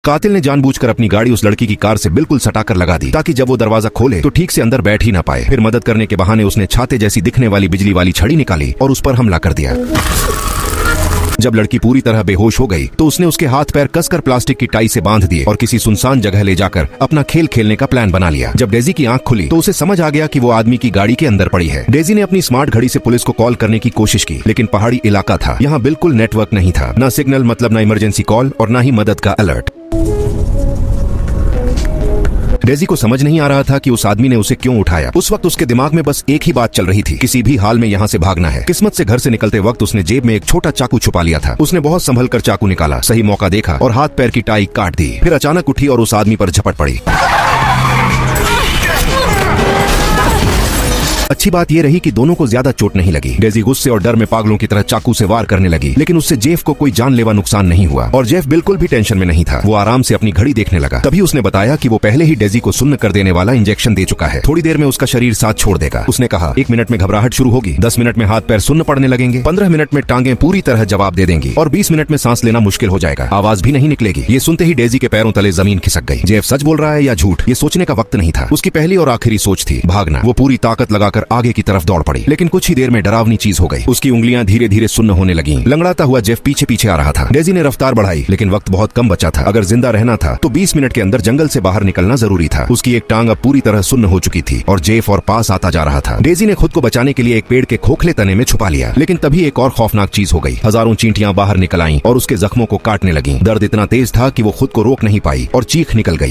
कातिल ने जानबूझकर अपनी गाड़ी उस लड़की की कार से बिल्कुल सटाकर लगा दी ताकि जब वो दरवाजा खोले तो ठीक से अंदर बैठ ही ना पाए। फिर मदद करने के बहाने उसने छाते जैसी दिखने वाली बिजली वाली छड़ी निकाली और उस पर हमला कर दिया। जब लड़की पूरी तरह बेहोश हो गई तो उसने उसके हाथ पैर कसकर प्लास्टिक की टाई से बांध दिए और किसी सुनसान जगह ले जाकर अपना खेल खेलने का प्लान बना लिया। जब डेजी की आंख खुली तो उसे समझ आ गया कि वो आदमी की गाड़ी के अंदर पड़ी है। डेजी ने अपनी स्मार्ट घड़ी से पुलिस को कॉल करने की कोशिश की, लेकिन पहाड़ी इलाका था, यहाँ बिल्कुल नेटवर्क नहीं था, न सिग्नल मतलब न इमरजेंसी कॉल और न ही मदद का अलर्ट। डेजी को समझ नहीं आ रहा था कि उस आदमी ने उसे क्यों उठाया। उस वक्त उसके दिमाग में बस एक ही बात चल रही थी, किसी भी हाल में यहाँ से भागना है। किस्मत से घर से निकलते वक्त उसने जेब में एक छोटा चाकू छुपा लिया था। उसने बहुत संभल कर चाकू निकाला, सही मौका देखा और हाथ पैर की टाई काट दी। फिर अचानक उठी और उस आदमी पर झपट पड़ी। अच्छी बात यह रही कि दोनों को ज्यादा चोट नहीं लगी। डेजी गुस्से और डर में पागलों की तरह चाकू से वार करने लगी, लेकिन उससे जेफ को कोई जानलेवा नुकसान नहीं हुआ और जेफ बिल्कुल भी टेंशन में नहीं था। वो आराम से अपनी घड़ी देखने लगा। तभी उसने बताया कि वो पहले ही डेजी को सुन्न कर देने वाला इंजेक्शन दे चुका है। थोड़ी देर में उसका शरीर साथ छोड़ देगा। उसने कहा 1 मिनट में घबराहट शुरू होगी, 10 मिनट में हाथ पैर सुन्न पड़ने लगेंगे, 15 मिनट में टांगे पूरी तरह जवाब दे देंगी और 20 मिनट में सांस लेना मुश्किल हो जाएगा, आवाज भी नहीं निकलेगी। ये सुनते ही डेजी के पैरों तले जमीन खिसक गई। जेफ सच बोल रहा है या झूठ, ये सोचने का वक्त नहीं था। उसकी पहली और आखिरी सोच थी भागना। वो पूरी ताकत लगाकर आगे की तरफ दौड़ पड़ी, लेकिन कुछ ही देर में डरावनी चीज हो गई। उसकी उंगलियां धीरे धीरे सुन्न होने लगीं। लंगड़ाता हुआ जेफ पीछे पीछे आ रहा था। डेजी ने रफ्तार बढ़ाई, लेकिन वक्त बहुत कम बचा था। अगर जिंदा रहना था तो 20 मिनट के अंदर जंगल से बाहर निकलना जरूरी था। उसकी एक टांग अब पूरी तरह सुन्न हो चुकी थी और जेफ और पास आता जा रहा था। डेजी ने खुद को बचाने के लिए एक पेड़ के खोखले तने में छुपा लिया, लेकिन तभी एक और खौफनाक चीज हो गई। हजारों चींटियां बाहर निकल आईं और उसके जख्मों को काटने लगीं। दर्द इतना तेज था कि वो खुद को रोक नहीं पाई और चीख निकल गई।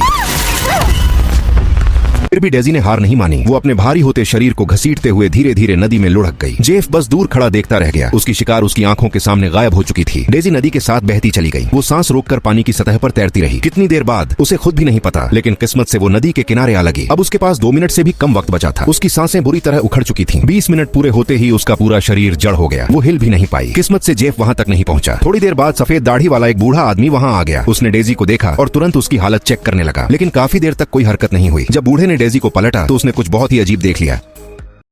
फिर भी डेजी ने हार नहीं मानी। वो अपने भारी होते शरीर को घसीटते हुए धीरे धीरे नदी में लुढ़क गई। जेफ बस दूर खड़ा देखता रह गया। उसकी शिकार उसकी आंखों के सामने गायब हो चुकी थी। डेजी नदी के साथ बहती चली गई। वो सांस रोककर पानी की सतह पर तैरती रही। कितनी देर बाद उसे खुद भी नहीं पता, लेकिन किस्मत से वो नदी के किनारे आ लगी। अब उसके पास 2 मिनट से भी कम वक्त बचा था। उसकी सांसें बुरी तरह उखड़ चुकी थीं। 20 मिनट पूरे होते ही उसका पूरा शरीर जड़ हो गया। वो हिल भी नहीं पाई। किस्मत से जेफ वहां तक नहीं पहुंचा। थोड़ी देर बाद सफेद दाढ़ी वाला एक बूढ़ा आदमी वहां आ गया। उसने डेजी को देखा और तुरंत उसकी हालत चेक करने लगा, लेकिन काफी देर तक कोई हरकत नहीं हुई। जब बूढ़े ने डेजी को पलटा तो उसने कुछ बहुत ही अजीब देख लिया।